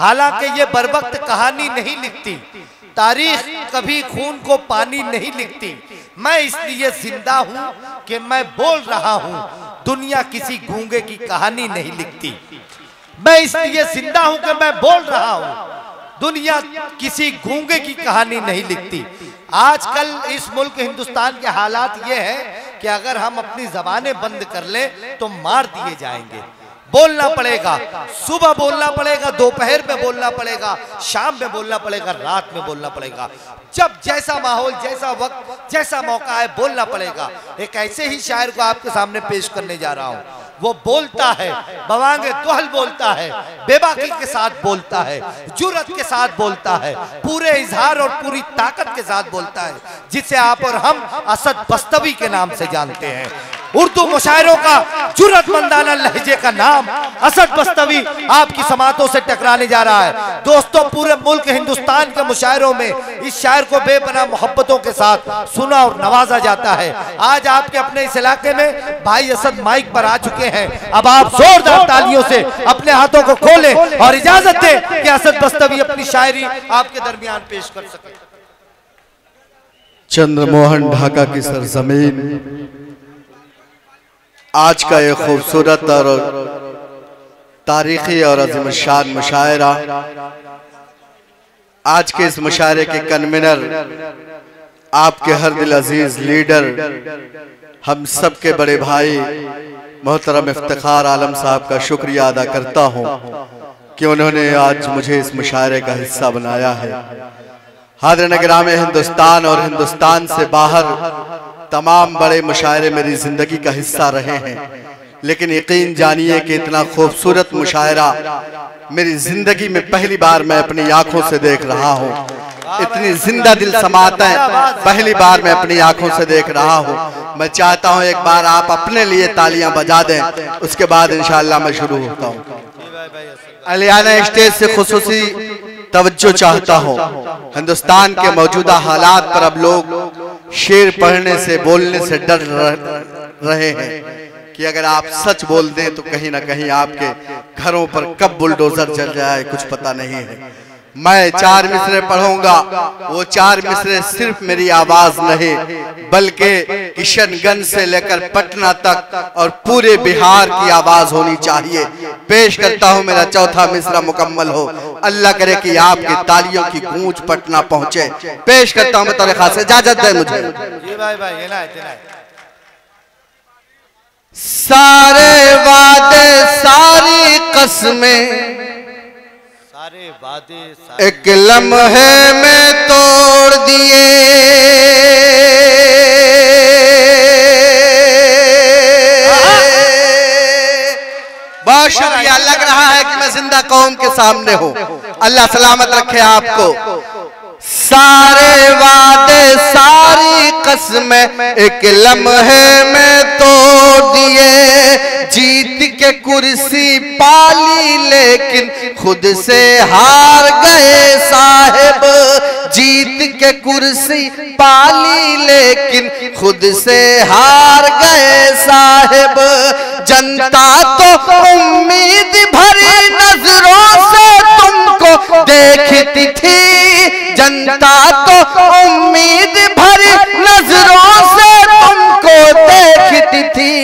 हालांकि ये बरवक्त कहानी नहीं लिखती, तारीख कभी खून को पानी नहीं लिखती। मैं इसलिए जिंदा हूं कि मैं बोल रहा हूं, दुनिया किसी गूंगे की कहानी नहीं लिखती। मैं इसलिए जिंदा हूं कि मैं बोल रहा हूं, दुनिया किसी गूंगे की कहानी नहीं लिखती। आजकल इस मुल्क हिंदुस्तान के हालात ये हैं कि अगर हम अपनी जबानें बंद कर लें तो मार दिए जाएंगे। बोलना पड़ेगा, सुबह बोलना पड़ेगा, दोपहर में बोलना पड़ेगा, शाम में बोलना पड़ेगा, रात में बोलना पड़ेगा। जब जैसा माहौल, जैसा वक्त, जैसा मौका है बोलना पड़ेगा। एक ऐसे ही शायर को आपके सामने पेश करने जा रहा हूं। वो बोलता है, बवांगे दोहल बोलता है, बेबाकी के साथ बोलता है, जुर्रत के साथ बोलता है, पूरे इजहार और पूरी ताकत के साथ बोलता है, जिसे आप और हम असद बस्तवी के नाम से जानते हैं। उर्दू मुशायरों का जुर्रतमंदाना लहजे का नाम असद बस्तवी आपकी समातों से टकराने जा रहा है। दोस्तों, पूरे मुल्क हिंदुस्तान के मुशायरों में इस शायर को बेपनाह मोहब्बतों के साथ सुना और नवाजा जाता है। आज आपके अपने इस इलाके में भाई असद माइक पर आ चुके हैं। अब आप जोरदार तालियों से अपने हाथों को खोलें और इजाजत दें कि असद बस्तवी अपनी शायरी आपके दरमियान पेश कर सके। चंद्रमोहन ढाका की सरजमीन, आज का ये खूबसूरत और तारीखी और अज़ीम-उल-शान मुशायरा, आज के इस मुशायरे के कन्वीनर आपके हर दिल अजीज लीडर, हम सब के बड़े भाई मोहतरम इफ्तिखार आलम साहब का शुक्रिया अदा करता हूँ कि उन्होंने आज मुझे इस मुशायरे का हिस्सा बनाया है। हाज़िरीन गिराम, हिंदुस्तान और हिंदुस्तान से बाहर तमाम बड़े मुशायरे मेरी जिंदगी का हिस्सा रहे हैं, लेकिन यकीन जानिए कि इतना खूबसूरत मुशायरा मेरी जिंदगी में पहली बार मैं अपनी आंखों से देख रहा हूँ। इतनी जिंदा दिल समातें पहली बार मैं अपनी आंखों से देख रहा हूँ। मैं चाहता हूँ एक बार आप अपने लिए तालियां बजा दें, उसके बाद इंशाअल्लाह मैं शुरू होता हूँ। अलियाना स्टेज से खुसूसी तवज्जो चाहता हूँ। हिंदुस्तान के मौजूदा हालात पर अब लोग शेर पढ़ने से, बोलने से डर रहे हैं कि अगर आप सच बोल दें तो कहीं ना कहीं आपके घरों पर कब बुलडोजर चल जाए कुछ पता नहीं है। मैं 4 मिसरे पढ़ूंगा, वो 4 मिसरे सिर्फ मेरी आवाज नहीं बल्कि किशनगंज से लेकर पटना तक और पूरे बिहार की आवाज होनी चाहिए। पेश करता हूँ, मेरा चौथा मिसरा मुकम्मल हो। अल्लाह करे कि आपकी तालियों की गूंज पटना पहुंचे। पेश करता हूँ बतौर खास, इजाजत दे मुझे। सारे वादे सारी कसमें एक लम्हे में तोड़ दिए, बहुत शुक्रिया। लग रहा है कि मैं जिंदा कौम के सामने हूँ। अल्लाह सलामत रखे आपको। सारे वादे सारी कसमें एक लम्हे में तोड़ दिए, जीत के कुर्सी पाली लेकिन खुद से हार गए साहिब। जीत के कुर्सी पाली लेकिन खुद से हार गए साहिब। जनता तो उम्मीद भरी नजरों से तुमको देखती थी, जनता तो उम्मीद भरी नजरों से तुमको देखती थी।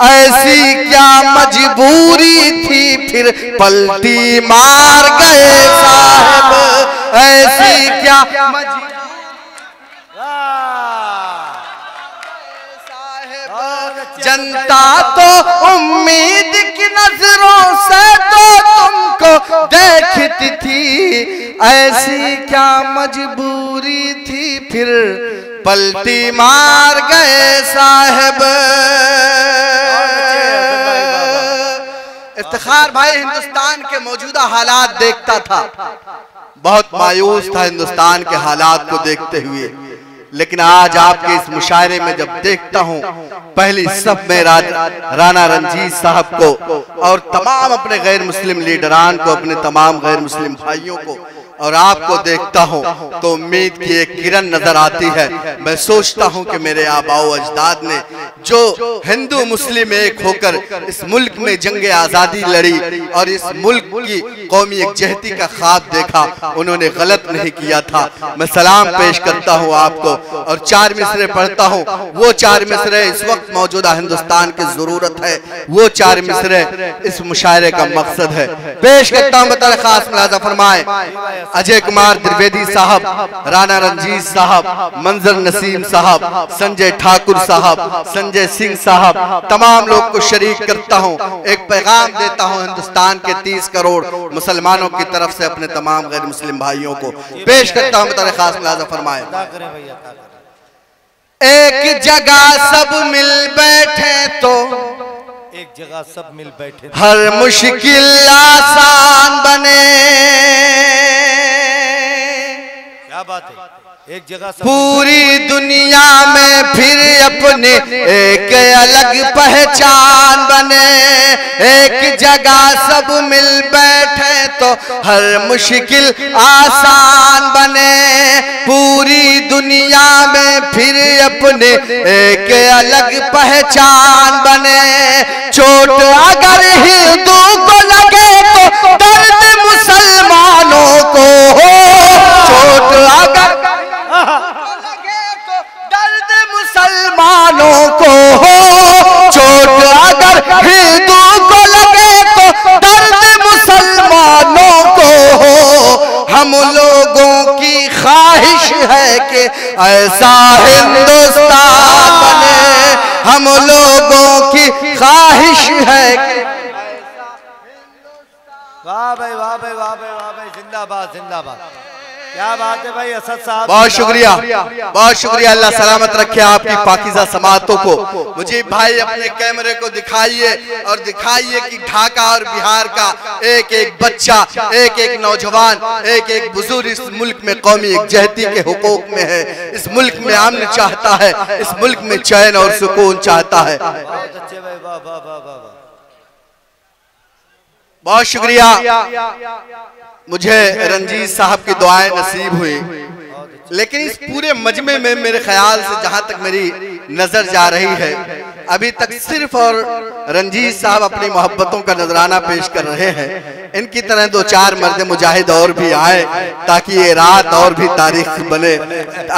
ऐसी क्या मजबूरी थी फिर पलटी मार गए साहब। ऐसी क्या मजबूरी जनता तो उम्मीद की नजरों से तो तुमको देखती थी। ऐसी क्या मजबूरी थी फिर पलटी मार गए साहब। इफ्तिखार भाई हिंदुस्तान के मौजूदा हालात देखता था, बहुत मायूस था हिंदुस्तान के हालात को देखते हुए, लेकिन आज आपके इस मुशायरे में जब देखता हूँ, पहली सब में राना रंजीत साहब को और तमाम अपने गैर मुस्लिम लीडरान को, अपने तमाम गैर मुस्लिम भाइयों को और आपको देखता हूँ तो उम्मीद की एक किरण नजर आती है। मैं सोचता हूँ कि मेरे आबाओ अजदाद ने जो हिंदू मुस्लिम एक होकर इस मुल्क में जंग आजादी लड़ी और इस मुल्क की कौमी यकजहती का ख्वाब देखा, उन्होंने गलत नहीं किया था। मैं सलाम पेश करता हूँ आपको और 4 मिसरे पढ़ता हूँ। वो 4 मिसरे इस वक्त मौजूदा हिंदुस्तान की जरूरत है, वो 4 मिसरे इस मुशायरे का मकसद है। पेश करता हूँ बतौर खास मुलाजा फरमाए अजय कुमार द्विवेदी साहब, राणा रंजीत साहब, मंजर नसीम साहब, संजय ठाकुर साहब, संजय सिंह साहब, तमाम लोग को शरीक करता हूँ। एक पैगाम देता हूँ हिंदुस्तान के 30 करोड़ मुसलमानों की तरफ से अपने तमाम गैर मुस्लिम भाइयों को। पेश करता हूँ बतौर खास मुलाजा फरमाए। एक जगह सब मिल बैठे तो एक जगह सब मिल बैठे हर मुश्किल आसान बने। क्या बात है, एक जगह पूरी दुनिया में फिर अपने एक अलग पहचान बने। एक जगह सब मिल बैठे तो हर मुश्किल आसान बने। पूरी दुनिया में फिर अपने एक अलग पहचान बने। चोट अगर हिंदू को लगे तो दर्द मुसलमानों को हो। चोट अगर दर्द मुसलमानों को हो। चोट अगर हिंदू को लगे तो दर्द मुसलमानों को हो। हम लोगों की ख्वाहिश है कि ऐसा हिंदुस्तान बने। हम लोगों की ख्वाहिश है कि वाह भाई, वाह भाई, वाह भाई, वाह भाई, जिंदाबाद जिंदाबाद। क्या बात है भाई असद साहब, बहुत शुक्रिया, बहुत शुक्रिया। अल्लाह सलामत रखे आपकी पाकीज़ा समातों को। मुझे भाई अपने कैमरे को दिखाइए और दिखाइए कि ढाका और बिहार का एक एक बच्चा, एक एक नौजवान, एक एक बुजुर्ग इस मुल्क में कौमी यकजहती के हुकूक में है, इस मुल्क में अमन चाहता है, इस मुल्क में चैन और सुकून चाहता है। बहुत अच्छे भाई, वाह वाह वाह वाह वाह। बहुत शुक्रिया। मुझे रंजीत साहब की दुआएं नसीब हुई, लेकिन इस पूरे मजमे में मेरे ख्याल से जहां तक मेरी नजर जा रही है, अभी तक सिर्फ और रंजीत साहब अपनी मोहब्बतों का नजराना पेश कर रहे हैं। इनकी तरह 2-4 मर्द मुजाहिद और भी आए ताकि ये रात और भी तारीख बने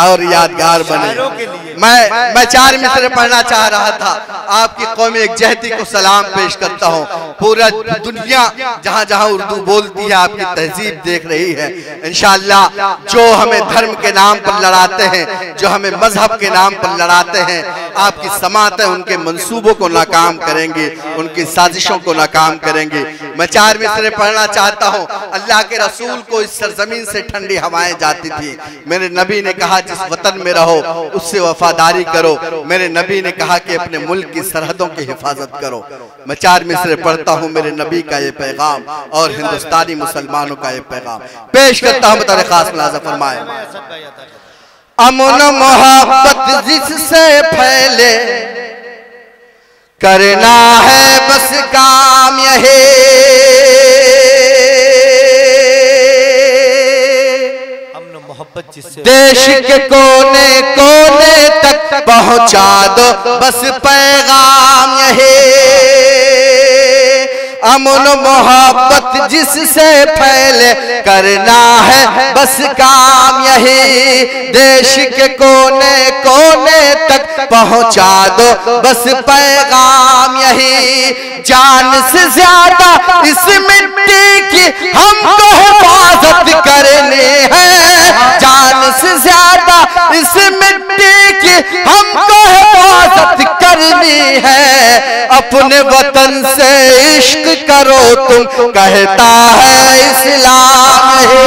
और यादगार बने। मैं 4 मिसरे पढ़ना चाह रहा था। आपकी कौमी यकजहती को सलाम पेश करता हूँ। पूरा दुनिया जहाँ जहाँ उर्दू बोलती है आपकी तहजीब देख रही है। इंशाअल्लाह जो हमें धर्म के नाम पर लड़ाते हैं, जो हमें मजहब के नाम पर लड़ाते हैं, आपकी समातें उनके मंसूबों को नाकाम करेंगे, उनकी साजिशों को नाकाम करेंगे। मैं 4 मिसरे पढ़ना चाहता हूँ। अल्लाह के रसूल को इस सरजमीन से ठंडी हवाएं जाती थी। मेरे नबी ने कहा जिस वतन में रहो उससे वफादारी करो। मेरे नबी ने कहा कि अपने मुल्क की सरहदों की हिफाजत करो। मैं 4 मिसरे पढ़ता हूँ मेरे नबी का ये पैगाम और हिंदुस्तानी मुसलमानों का ये पैगाम पेश करता हूँ बतौर खास मुलाजा फरमाए। अमन मोहब्बत जिससे फैले करना है बस काम यही। अमन मोहब्बत जिससे देश के कोने कोने तक पहुंचा दो बस पैगाम यही। अमन मोहब्बत जिससे फैले करना है बस काम यही। देश के कोने कोने तक पहुंचा दो बस पैगाम यही। जान से ज्यादा इस मिट्टी की हमको हिफाजत करनी है। जान से ज्यादा इस मिट्टी की हमको हिफाजत करनी है। अपने वतन से इश्क करो तुम कहता है इस्लाम है।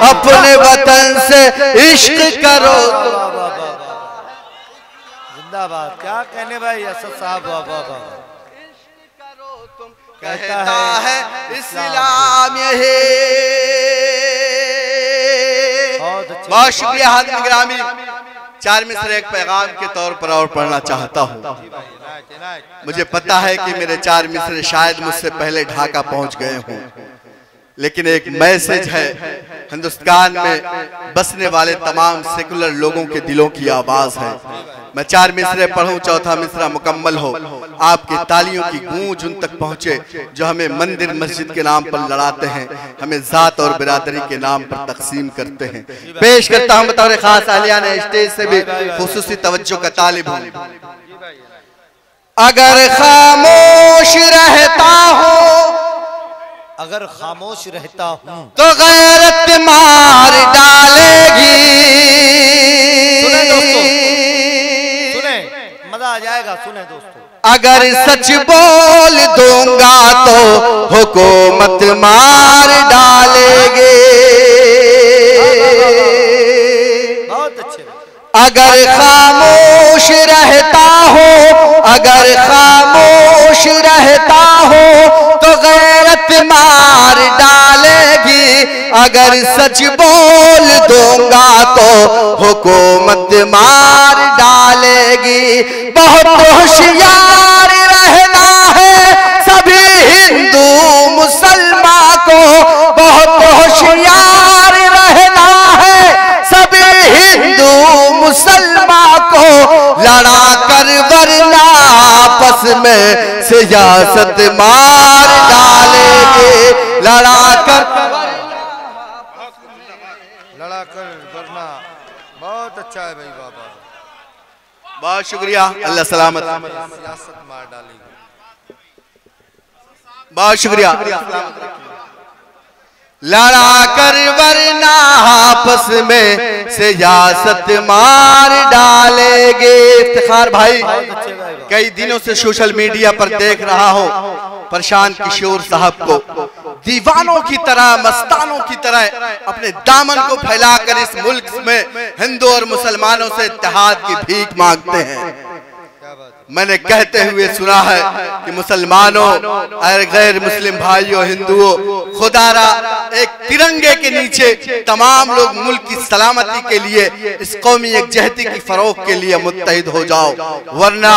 अपने वतन से इश्क करो। जिंदाबाद। क्या कहने भाई असद साहब, वाह वाह वाह। कहता है इस्लाम यही। बहुत शुक्रिया हाज़िर गिरामी। 4 मिसरे एक पैगाम के तौर पर और पढ़ना चाहता हूँ। मुझे पता है कि मेरे 4 मिसरे शायद मुझसे पहले ढाका पहुंच गए हों, लेकिन एक मैसेज है हिंदुस्तान में बसने वाले तमाम सेकुलर लोगों के दिलों की आवाज है। मैं 4 मिसरे पढ़ूं, चौथा मिसरा मुकम्मल हो। आपकी तालियों की गूंज उन तक पहुंचे जो हमें मंदिर मस्जिद के नाम पर लड़ाते हैं, हमें जात और बिरादरी के नाम पर तकसीम करते हैं। पेश करता हूं बतौर खास आलियान स्टेज से भी खुसूसी तवज्जो का तालिब हूं। अगर खामोश रहता हूं, अगर खामोश रहता हूं तो गैरत मार डालेगी। सुने दोस्तों, सुने, मजा आ जाएगा। सुने दोस्तों, अगर सच बोल दूंगा तो हुकूमत मार डालेगी। बहुत अच्छे। अगर खामोश रहता हो, अगर खामोश रहता हो तो गैरत मार डालेगी। अगर सच बोल दूंगा तो हुकूमत मार डालेगी। बहुत होशियार रहना है सभी हिंदू मुसलमान को, बहुत होशियार रहना है सभी हिंदू मुसलमान को। लड़ा कर वरना आपस में सियासत मार डालेंगे। लड़ा कर वरना। बहुत अच्छा है भाई बाबा, बहुत शुक्रिया। अल्लाह सलामत। सियासत मार डालेगी। बहुत शुक्रिया। लड़ा कर वरना आपस में सियासत मार डालेंगे। इफ्तिखार भाई, कई दिनों से सोशल मीडिया पर देख रहा हूं प्रशांत किशोर साहब को दीवानों की तरह, मस्तानों की तरह अपने दामन को फैलाकर इस मुल्क में हिंदू और मुसलमानों से इत्तेहाद की भीख मांगते हैं। मैंने कहते हुए सुना है कि मुसलमानों और गैर मुस्लिम भाइयों, हिंदुओं, खुदारा एक तिरंगे के नीचे तमाम लोग मुल्क की सलामती के लिए, इस कौमी एकजहती की फरोग के लिए मुत्तहिद हो जाओ, वरना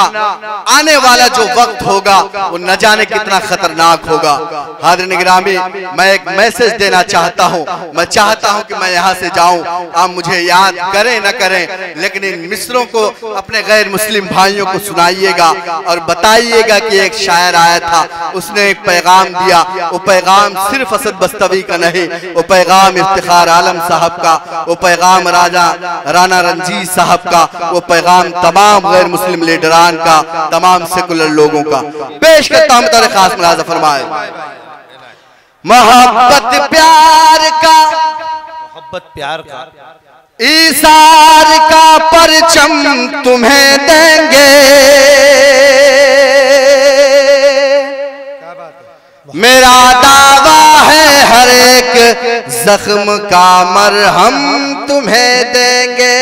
आने वाला जो वक्त होगा वो न जाने कितना खतरनाक होगा। हाज़िरीन गिरामी, मैं एक मैसेज देना चाहता हूँ। मैं चाहता हूँ कि मैं यहाँ से जाऊँ, आप मुझे याद करें न करें, लेकिन इन मिसरों को अपने गैर मुस्लिम भाइयों को सुनाइएगा और बताइएगा कि एक शायर आया था, उसने एक पैगाम दिया। वो पैगाम सिर्फ असद बस्तवी का नहीं, वो पैगाम इफ्तिखार आलम साहब का, वो पैगाम राना रंजीत साहब का, वो पैगाम तमाम गैर मुस्लिम लीडरान का, तमाम सेकुलर लोगों का। पेश करता हूं बतौर खास मुलाज़ा फरमाए। मोहब्बत प्यार का, मोहब्बत प्यार का, ईसार का परचम तुम्हें देंगे। मेरा दावा है हर एक जख्म का मरहम तुम्हें देंगे।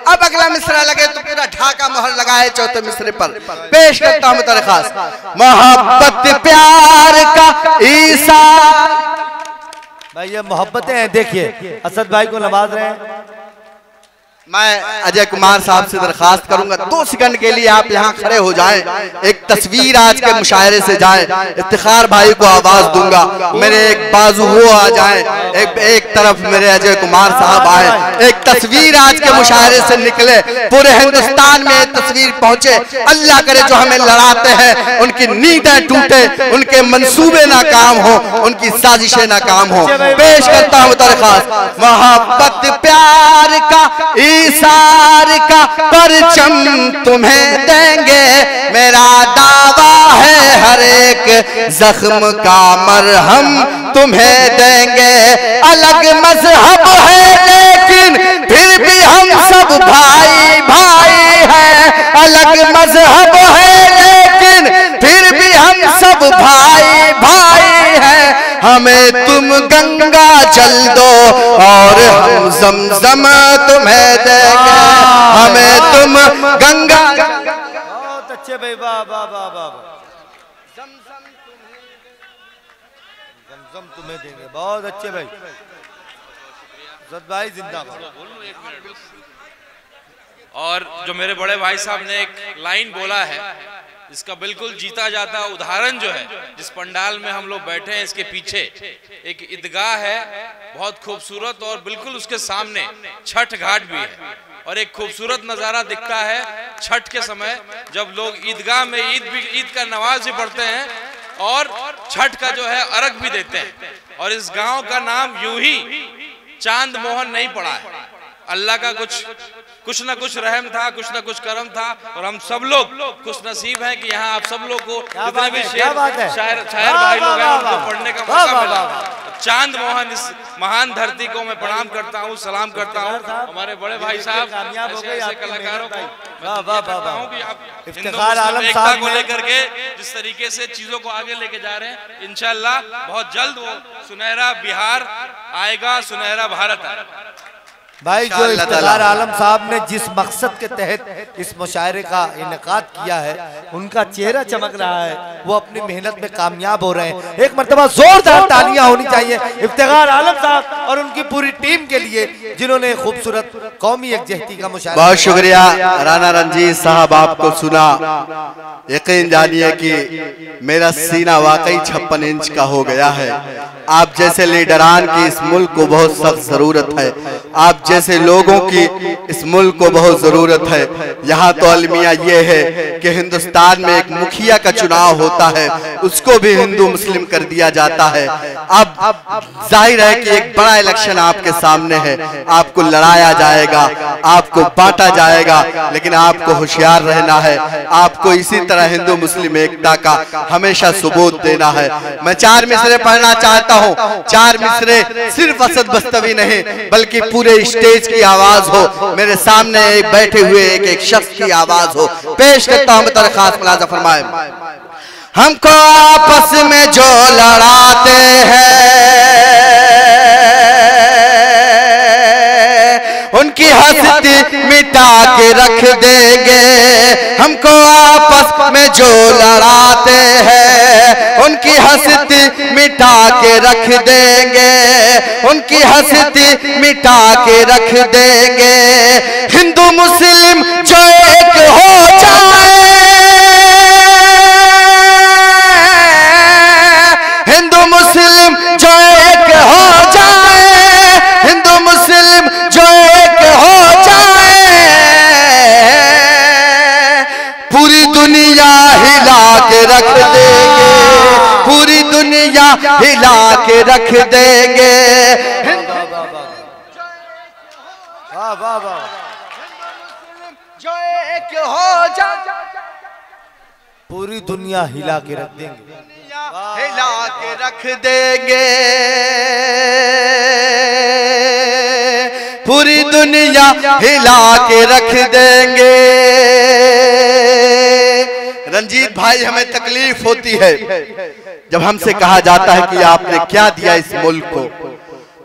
अब अगला मिसरा लगे तो पूरा ढाका मोहर लगाए चौथे मिसरे पर। पेश करता हूं बतौर खास। मोहब्बत प्यार का ईसार। भाई ये मोहब्बतें हैं। देखिए असद भाई को नवाज रहे हैं। मैं अजय कुमार साहब से दरखास्त करूंगा 2 सेकंड के लिए आप यहाँ खड़े हो जाएं, एक तस्वीर आज के मुशायरे से जाए। इफ्तिखार भाई को आवाज दूंगा, मेरे एक बाजू वो आ जाए, एक तरफ मेरे अजय कुमार साहब आए। एक तस्वीर आज के मुशायरे से निकले, पूरे हिंदुस्तान में एक तस्वीर पहुंचे। अल्लाह करे जो हमें लड़ाते हैं उनकी नींदें टूटे, उनके मंसूबे नाकाम हो, उनकी साजिशें नाकाम हो। पेश करता हूँ दरखास्त। मोहब्बत प्यार का ईसार का परचम तुम्हें देंगे। मेरा दावा है हर एक जख्म का मरहम तुम्हें देंगे। अलग मजहब है लेकिन फिर भी हम सब भाई भाई हैं। अलग मजहब है लेकिन फिर भी हम सब भाई भाई हैं। हमें तुम गंगा जल दो और हम जमजम तुम्हें देंगे। हमें तुम गंगा। बहुत अच्छे भाई, वाह वाह वाह वाह। जमजम तुम्हें देंगे। बहुत अच्छे भाई, भाई जिंदाबाद। और जो मेरे बड़े भाई साहब ने एक लाइन बोला है, इसका बिल्कुल जीता जाता उदाहरण जो है, जिस पंडाल में हम लोग बैठे हैं इसके पीछे एक ईदगाह है बहुत खूबसूरत, और बिल्कुल उसके सामने छठ घाट भी है। और एक खूबसूरत नज़ारा दिखता है छठ के समय, जब लोग ईदगाह में ईद का नमाज भी पढ़ते हैं और छठ का जो है अर्घ भी देते हैं। और इस गांव का नाम यूं ही चांद मोहन नहीं पड़ा है, अल्लाह का कुछ ना कुछ रहम था, कुछ ना कुछ करम था, और हम सब लोग खुश नसीब हैं कि यहाँ आप सब लोग को जितने भी शायर भाई लोग हैं उनको पढ़ने का मौका मिला। चांद मोहन इस महान धरती को मैं प्रणाम करता हूँ, सलाम करता हूँ। हमारे बड़े भाई साहब ऐसे कलाकारों को हूँ कि आप एकता को लेकर के जिस तरीके से चीजों को आगे लेके जा रहे हैं, इंशाल्लाह बहुत जल्द वो सुनहरा बिहार आएगा, सुनहरा भारत आएगा। भाई जो इफ्तिखार आलम साहब ने जिस मकसद के तहत इस मुशायरे का इनेकाद किया है, उनका चेहरा चमक रहा है, वो अपनी मेहनत में कामयाब हो रहे हैं। एक मर्तबा जोरदार तालियां होनी चाहिए इफ्तिखार आलम साहब और उनकी पूरी टीम के लिए, जिन्होंने खूबसूरत कौमी यकजहती का मुशायरा। बहुत शुक्रिया राना रंजीत साहब, आपको सुना। यकीन जानिए कि मेरा सीना वाकई 56 इंच का हो गया है। आप जैसे लीडरान की इस मुल्क को बहुत सख्त जरूरत है, आप जैसे लोगों की इस मुल्क को बहुत जरूरत है। यहाँ तो अलमिया ये है कि हिंदुस्तान में एक मुखिया का चुनाव होता है, उसको भी हिंदू मुस्लिम कर दिया जाता है। अब जाहिर है कि एक बड़ा इलेक्शन आपके सामने है, आपको लड़ाया जाएगा, आपको बांटा जाएगा, लेकिन आपको होशियार रहना है। आपको इसी तरह हिंदू मुस्लिम एकता का हमेशा सबूत देना है। मैं 4 मिसरे पढ़ना चाहता हूँ। 4 मिसरे सिर्फ असद बस्तवी नहीं बल्कि पूरे स्टेज की आवाज हो, मेरे सामने एक बैठे हुए एक शख्स की आवाज हो। पेश करता हूँ दरखास्त, मुलाजा फरमाए। हमको आपस में जो लड़ाते हैं उनकी हस्ती मिटा के रख देंगे। हमको आपस में जो लड़ाते हैं उनकी हस्ती मिटा के रख देंगे, उनकी हस्ती मिटा के रख देंगे। हिंदू मुस्लिम जो एक हो जाए, हिंदू मुस्लिम जो एक हो जाए, हिंदू मुस्लिम जो एक हो जाए, पूरी दुनिया हिला के रख देंगे, पूरी दुनिया हिला के रख देंगे। जो एक हो जाए, पूरी दुनिया हिला के रख देंगे, हिला के रख देंगे, पूरी दुनिया हिला के रख देंगे। रंजीत भाई, हमें तकलीफ होती है जब हमसे कहा जाता है कि आपने क्या दिया इस मुल्क को।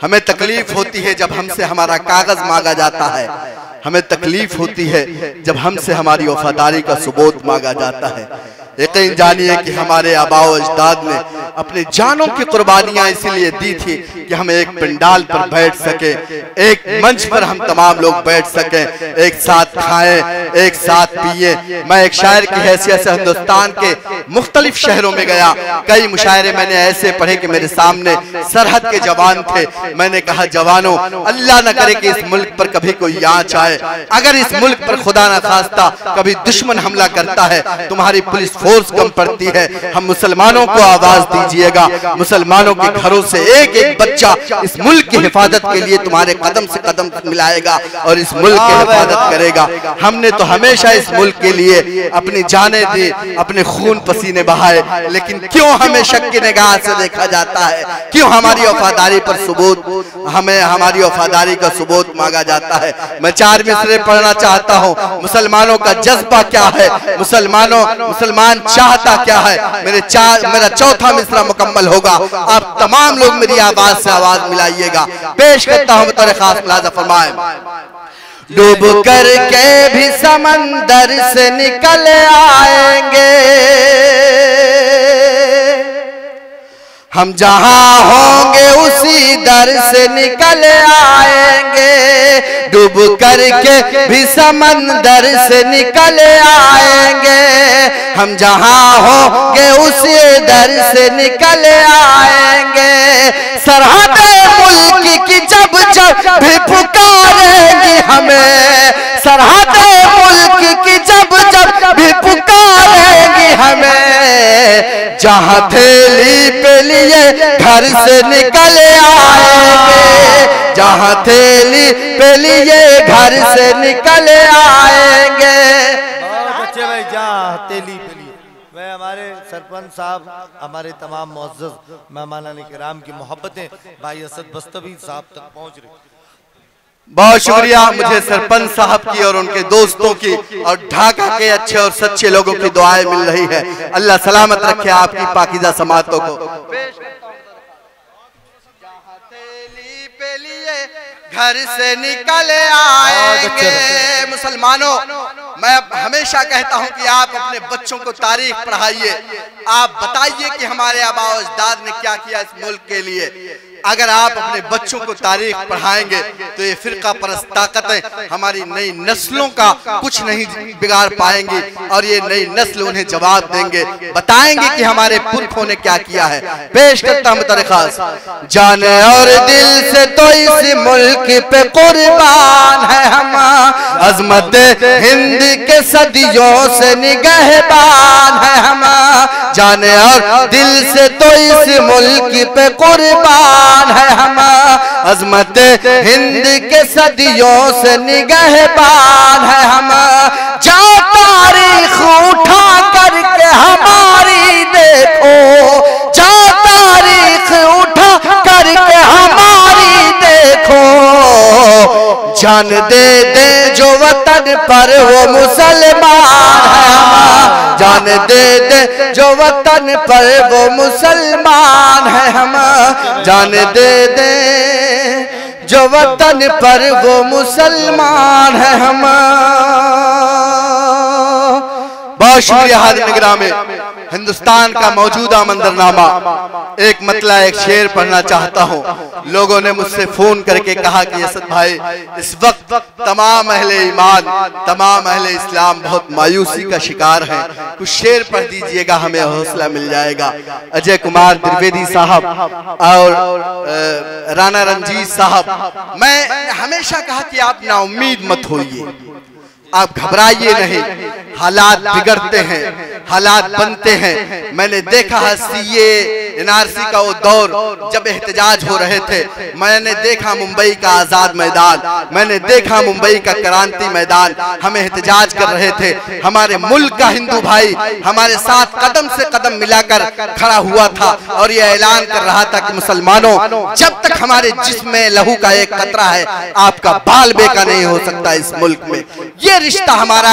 हमें तकलीफ होती है जब हमसे हमारा कागज मांगा जाता है। हमें तकलीफ होती है जब हमसे हमारी वफादारी का सबूत मांगा जाता है। यकीन जानिए कि हमारे आबाओ अजदाद ने अपनी जानों की कुर्बानियां इसीलिए दी थी कि हम एक पंडाल पर बैठ सके, एक मंच पर हम तमाम लोग बैठ सके, एक साथ खाएं, एक साथ पिए। मैं एक शायर की हैसियत से हिंदुस्तान के मुख्तलिफ शहरों में गया। कई मुशायरे मैंने ऐसे पढ़े कि मेरे सामने सरहद के जवान थे। मैंने कहा, जवानों, अल्लाह न करे कि इस मुल्क पर कभी कोई आंच आए। अगर इस मुल्क पर खुदा न खास्ता कभी दुश्मन हमला करता है, तुम्हारी पुलिस फोर्स कम पड़ती है, हम मुसलमानों को आवाज दीजिएगा। मुसलमानों के घरों से एक एक बच्चा इस मुल्क की हिफाजत के लिए तुम्हारे कदम से कदम मिलाएगा और इस मुल्क की हिफाजत करेगा। हमने तो हमेशा इस मुल्क के लिए अपनी जानें दी, अपने खून पसीने बहाए, लेकिन क्यों हमें शक की निगाह से देखा जाता है? क्यों हमारी वफादारी पर सबूत, हमें हमारी वफादारी का सबूत मांगा जाता है? मैं 4 मिसरे पढ़ना चाहता हूँ। मुसलमानों का जज्बा क्या है? मुसलमान चाहता क्या है? मेरा चौथा मिसरा मुकम्मल होगा। आप तमाम लोग मेरी आवाज से आवाज मिलाइएगा। पेश करता हूँ दरखास्त, मुलाजा फरमाए। डूब करके भी समंदर से निकल आएंगे, हम जहां होंगे उसी दर से निकल आएंगे। डूब करके भी समंदर से निकल आएंगे, हम जहां होंगे उसी दर से निकल आएंगे। सरहद मुल्क की जब जब भी पुकारेंगी हमें, जहाँ थैली पे लिए घर से निकल आएंगे, जहाँ थैली पे लिए घर से निकल आएंगे। बहुत अच्छे भाई, जहाँ थैली पे लिए। मैं हमारे सरपंच साहब, हमारे तमाम मुअज़्ज़ज़ मेहमानान किराम की मोहब्बतें भाई असद बस्तवी साहब तक पहुँच रही। बहुत शुक्रिया मुझे सरपंच साहब की और उनके दोस्तों की और ढाका के अच्छे और सच्चे लोगों की दुआएं मिल रही है। अल्लाह सलामत रखे आपकी पाकीज़ा समातों को। घर से निकल आएंगे। मुसलमानों, मैं हमेशा कहता हूं कि आप अपने बच्चों को तारीख पढ़ाइए, आप बताइए कि हमारे आबा और अजदाद ने क्या किया इस मुल्क के लिए। अगर आप अपने बच्चों को तारीख पढ़ाएंगे तो ये फिरका परस्त ताकतें हमारी नई नस्लों का कुछ नहीं बिगाड़ पाएंगी और ये नई नस्ल उन्हें जवाब देंगे, बताएंगे कि हमारे पुरखों ने क्या किया है। पेश करता हूं तरखास। जाने और दिल से तो इस मुल्क पे कुर्बान है हम, अजमत हिंद के सदियों से निगहबान है हम। जाने और दिल से तो इस मुल्क पे कुर्बान है हम, अजमत हिंद के सदियों से निगहबान है हम। जो तारीख उठा करके हमारी देखो, जो तारीख उठा करके हमारी देखो, जान दे दे जो वतन पर वो मुसलमान है हम। जान दे दे जो वतन पर वो मुसलमान है हम। जान दे दे जो वतन पर वो मुसलमान है हम। बहुत शुक्रिया हाज़िर निगरामी। हिंदुस्तान का मौजूदा मंजरनामा एक मतला एक शेर पढ़ना चाहता हूँ। लोगों ने मुझसे फोन करके कहा कि असद भाई, इस वक्त तमाम अहले ईमान, तमाम अहले इस्लाम बहुत मायूसी का शिकार हैं, कुछ शेर पढ़ दीजिएगा, हमें हौसला मिल जाएगा। अजय कुमार द्विवेदी साहब और राणा रंजीत साहब, मैं हमेशा कहा कि आप नाउम्मीद मत होइए, आप घबराइए नहीं। हालात बिगड़ते हैं, हालात बनते हैं। मैंने देखा है सीए एनआरसी का वो दौर जब एहतजाज हो रहे थे, मैंने देखा मुंबई का आजाद मैदान, मैंने देखा मुंबई का क्रांति मैदान, हम एहतजाज कर रहे थे। हमारे मुल्क का हिंदू भाई हमारे साथ कदम से कदम मिलाकर खड़ा हुआ था और ये ऐलान कर रहा था कि मुसलमानों, जब तक हमारे जिस्म में लहू का एक कतरा है, आपका बाल बेका नहीं हो सकता इस मुल्क में। ये रिश्ता हमारा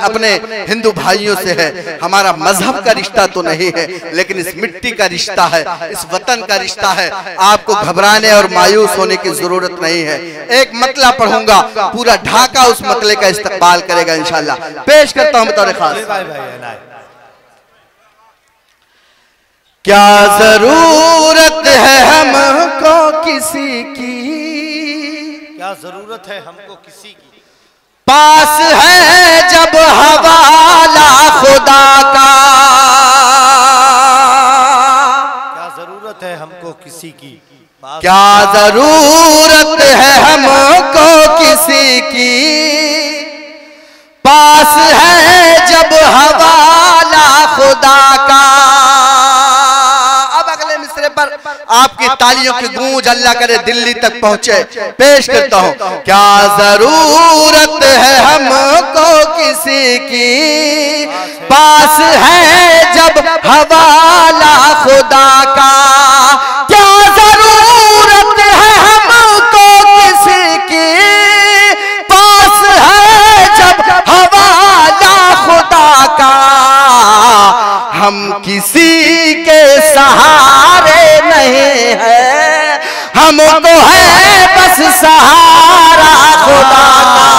अपने हिंदू भाइयों से है, हमारा मजहब का रिश्ता तो नहीं है, लेकिन इस मिट्टी का रिश्ता है, इस वतन का रिश्ता है। आपको घबराने और मायूस होने की जरूरत नहीं है। एक मतला पढ़ूंगा, पूरा ढाका उस मतले का इस्तकबाल करेगा इंशाल्लाह। पेश करता हूं बतौर खास। क्या जरूरत है हमको किसी की, क्या जरूरत है हमको किसी की, पास है जब हवाला खुदा का। क्या जरूरत है हमको किसी की, क्या जरूरत है हमको किसी की, पास है जब हवाला खुदा का। अब अगले मिसरे पर आपकी तालियों की गूंज अल्लाह करे दिल्ली तक पहुंचे। पेश करता हूं। क्या जरूरत है हमको किसी की, पास है जब हवाला खुदा का। क्या जरूरत है हमको किसी की, पास है जब हवाला खुदा का। हम किसी के सहारे नहीं है, हमको है बस सहारा खुदा का।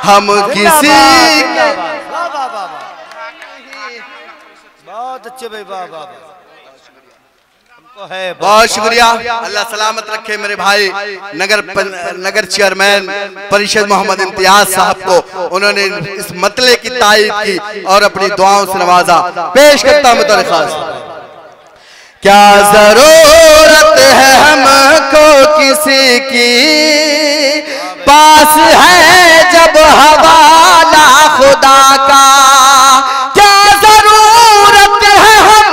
हम किसी के, बहुत अच्छे भाई, वाह वाह, है। बहुत शुक्रिया, अल्लाह सलामत रखे मेरे भाई नगर चेयरमैन परिषद मोहम्मद इम्तियाज साहब को, उन्होंने इस मतले की तारीफ की और अपनी दुआओं से नवाजा। पेश करता हूं बतौर खास। क्या जरूरत है हमको किसी की, पास है जब हवाला खुदा का। क्या जरूरत है हम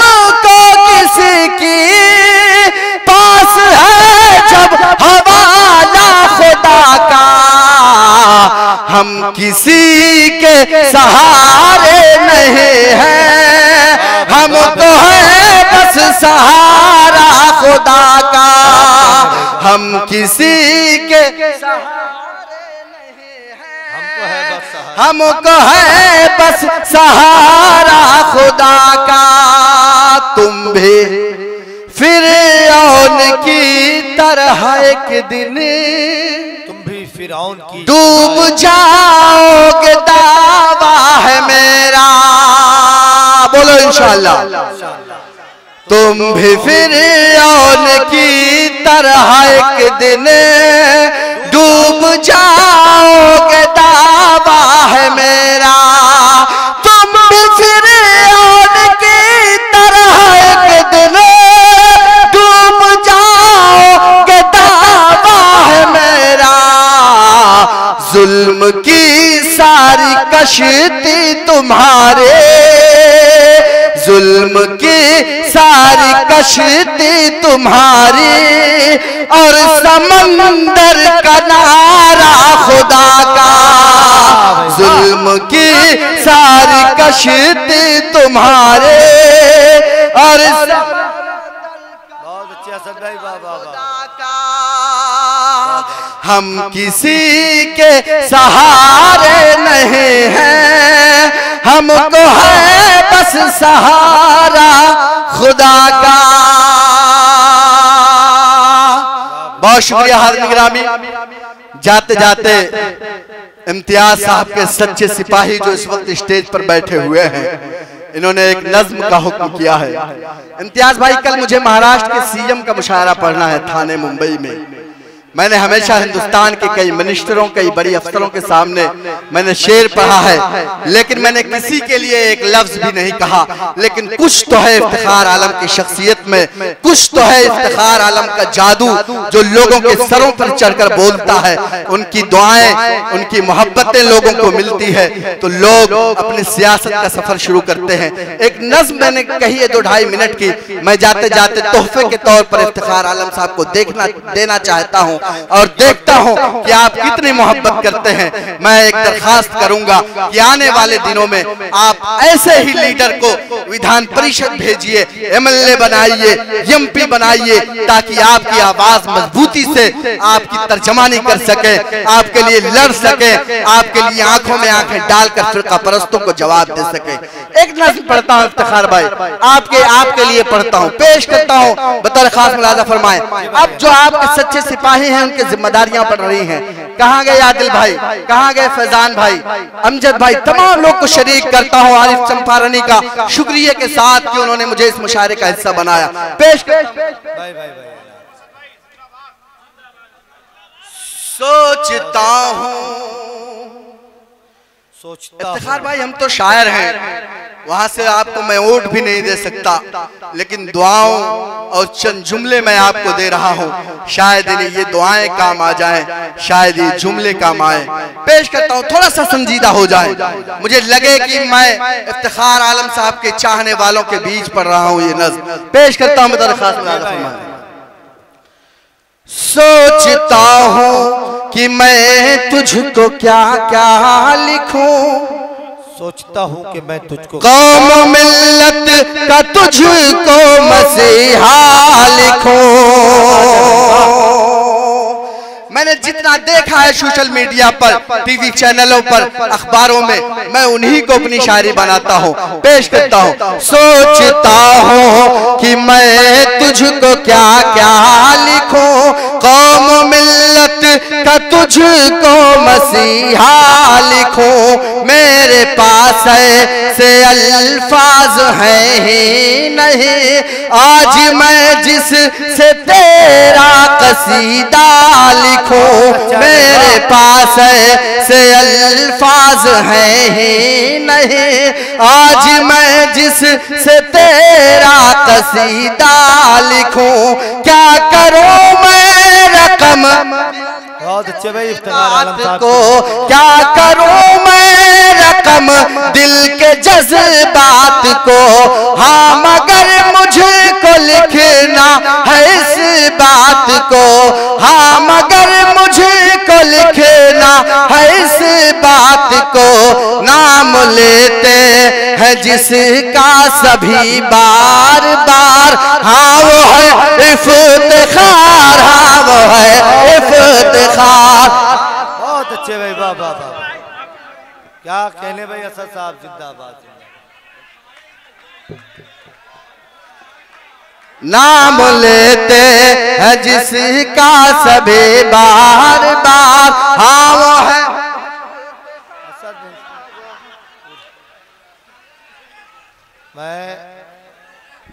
किसी के सहारे नहीं हैं, हमको है बस सहारा खुदा का। हम किसी के हमको है बस सहारा खुदा का। तुम भी फिरौन की तरह एक दिन तुम भी फिरौन की डूब जाओगे, दावा है मेरा। बोलो इंशाअल्लाह। तुम भी फिरौन की तरह एक दिन डूब जाओगे, दावा है मेरा। तुम भी फिरौन की तरह एक दिन डूब जाओगे, दावा है मेरा। जुल्म की सारी कश्ती तुम्हारे, जुल्म की सारी कश्ती तुम्हारी, और समंदर का नारा खुदा का। जुल्म की सारी कश्ती तुम्हारे, और बहुत अच्छा सब भाई बाबा। हम किसी के सहारे नहीं हैं, हमको है बस सहारा खुदा का। बहुत शुक्रिया हाज़िर गिरामी। जाते जाते इम्तियाज साहब के सच्चे सिपाही जो इस वक्त स्टेज पर बैठे हुए हैं, इन्होंने एक नज्म का हुक्म किया है। इम्तियाज भाई, कल मुझे महाराष्ट्र के सीएम का मुशायरा पढ़ना है थाने मुंबई में। मैंने हमेशा हिंदुस्तान के कई मिनिस्टरों, कई बड़ी अफसरों के सामने मैंने शेर पढ़ा है, लेकिन मैंने किसी के लिए एक लफ्ज भी नहीं कहा। लेकिन कुछ तो है इफ्तिखार आलम की शख्सियत में, कुछ तो है इफ्तिखार आलम का जादू जो लोगों के सरों पर चढ़कर बोलता है। उनकी दुआएं, उनकी मोहब्बतें लोगों को मिलती है तो लोग अपनी सियासत का सफर शुरू करते हैं। एक नज्म मैंने कही है 2-2.5 मिनट की, मैं जाते जाते तोहफे के तौर पर इफ्तिखार आलम साहब को देना चाहता हूँ और देखता हूं कि आप कितनी मोहब्बत करते हैं। मैं एक दरखास्त करूंगा कि आने वाले दिनों में आप ऐसे ही लीडर को विधान परिषद भेजिए, एमएलए बनाइए, एमपी बनाइए, ताकि आपकी आवाज मजबूती से आपकी तर्जमानी कर सके, आपके लिए लड़ सके, आपके लिए आंखों में आंखें डालकर फिरका परस्तों को जवाब दे सके। एक नज्म पढ़ता हूं इफ्तिखार भाई, आपके लिए पढ़ता हूं, पेश करता हूं, बतौर खास मुलाजा फरमाएं। अब जो आपके सच्चे सिपाही हैं उनकी जिम्मेदारियां बढ़ रही हैं। कहां गए आदिल भाई, कहां गए फैजान भाई, अमजद भाई, तमाम लोग को शरीक करता हूं आरिफ चंपारनी का शुक्रिया के साथ कि उन्होंने मुझे इस मुशायरे का हिस्सा बनाया। पेश सोचता इफ्तिखार भाई, हम तो शायर हैं, वहां से आपको मैं ओट भी नहीं दे सकता, लेकिन दुआओं और चंद जुमले मैं आपको दे रहा हूं। शायद ये दुआएं काम आ जाएं, शायद ये जुमले काम आए। पेश करता हूं, थोड़ा सा संजीदा हो जाए, मुझे लगे कि मैं इफ्तिखार आलम साहब के चाहने वालों के बीच पढ़ रहा हूं ये नज़्म। पेश करता हूं बतौर खास मुलाजा फरमाएं। सोचता हूं कि मैं तुझको क्या क्या लिखूं, सोचता हूं कि मैं तुझको कौम मिल्लत का तुझको मसीहा लिखूं। मैंने जितना देखा है सोशल मीडिया पर, टीवी चैनलों पर, अखबारों में, मैं उन्हीं को अपनी शायरी बनाता हूँ। पेश करता हूँ, सोचता हूँ कि मैं तुझको क्या क्या लिखूं, कौम मिल्लत का तुझको मसीहा लिखूं। मेरे पास ऐसे अल्फाज हैं ही नहीं, आज मैं जिस से तेरा कसीदा लिखूं। मेरे पास ऐसे अल्फाज हैं ही नहीं, आज मैं जिस से तेरा कसीदा लिखूं। क्या करूं मैं रकम बहुत अच्छे भाई इफ्तिखार आलम साहब को, क्या करूं मैं रकम दिल के जज्बात को। हाँ मगर मुझको लिखना है इस बात को, हाँ मगर मुझको लिखना है इस बात लेते हैं जिसका सभी बार बार, हाँ वो है इफ्तिखार, हाँ वो है इफ्तिखार। बहुत अच्छे भाई, वाह वाह वाह, क्या कहने भाई। असद साहब जिंदाबाद। नाम लेते हैं जिसका सभी बार बार, हाँ वो है। मैं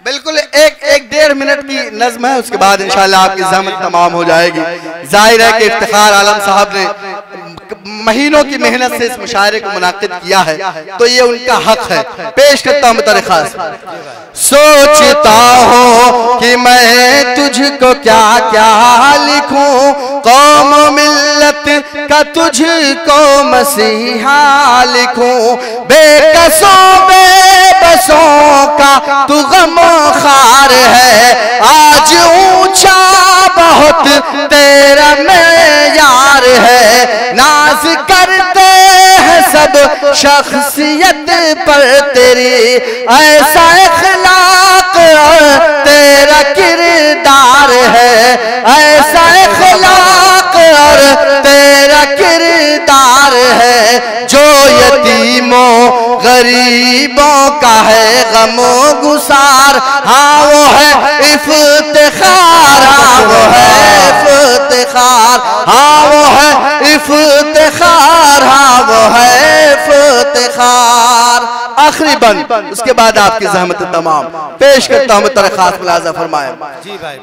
बिल्कुल एक डेढ़ मिनट की नज़्म है, उसके बाद इंशाल्लाह आपकी ज़हमत तमाम हो जाएगी। जाहिर है कि इफ्तिखार आलम साहब ने महीनों की मेहनत से इस मुशायरे को मुनाकिद किया है, तो ये उनका हक है। पेश करता हूँ बतौर खास। सोचता हूँ कि मैं तुझको क्या क्या लिखूं, कौम मिल्लत का तुझको मसीहा लिखूं, बेकसों बेबसों का तू गमखार है, आज ऊंचा बहुत तेरा मेयार है, नाज करते हैं सब शख्सियत पर तेरी, ऐसा इखलाक और तेरा किरदार है, ऐसा इखलाक और तेरा किरदार है, जो यतीमों गरीबों का है गमो गुसार, हाँ वो है इफ्तिखार, हाँ वो है इफ्तिखार, हाँ वो है इफ्तिखार, हाँ वो है इफ्तिखार। आखिरी बंद, उसके बाद आपकी ज़हमत तमाम। पेश करता हूँ तेरे खास मुलाजा फरमाए।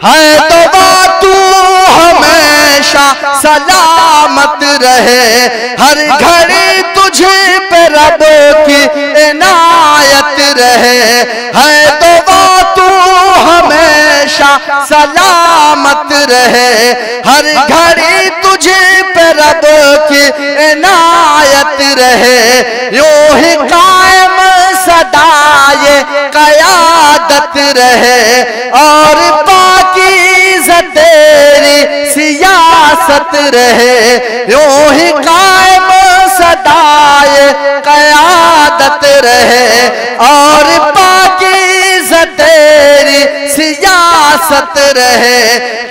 है तो तू हमेशा सलामत रहे, हर घड़ी तुझे पे रब की इनायत रहे, है तो तू हमेशा सलामत रहे, हर घड़ी तुझे पे रब की इनायत रहे, यूं ही कायम सदाए कयादत रहे, और पाकीज़ा तेरी सियासत रहे, यूं ही कायम सदाए कयादत रहे, और पाकीज़ा तेरी सियासत रहे,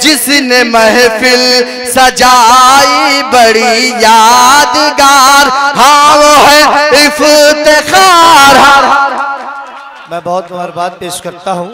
जिसने महफिल सजाई बड़ी यादगार, हाँ वो है इफ्तिखार। मैं बहुत बार बात पेश करता हूँ।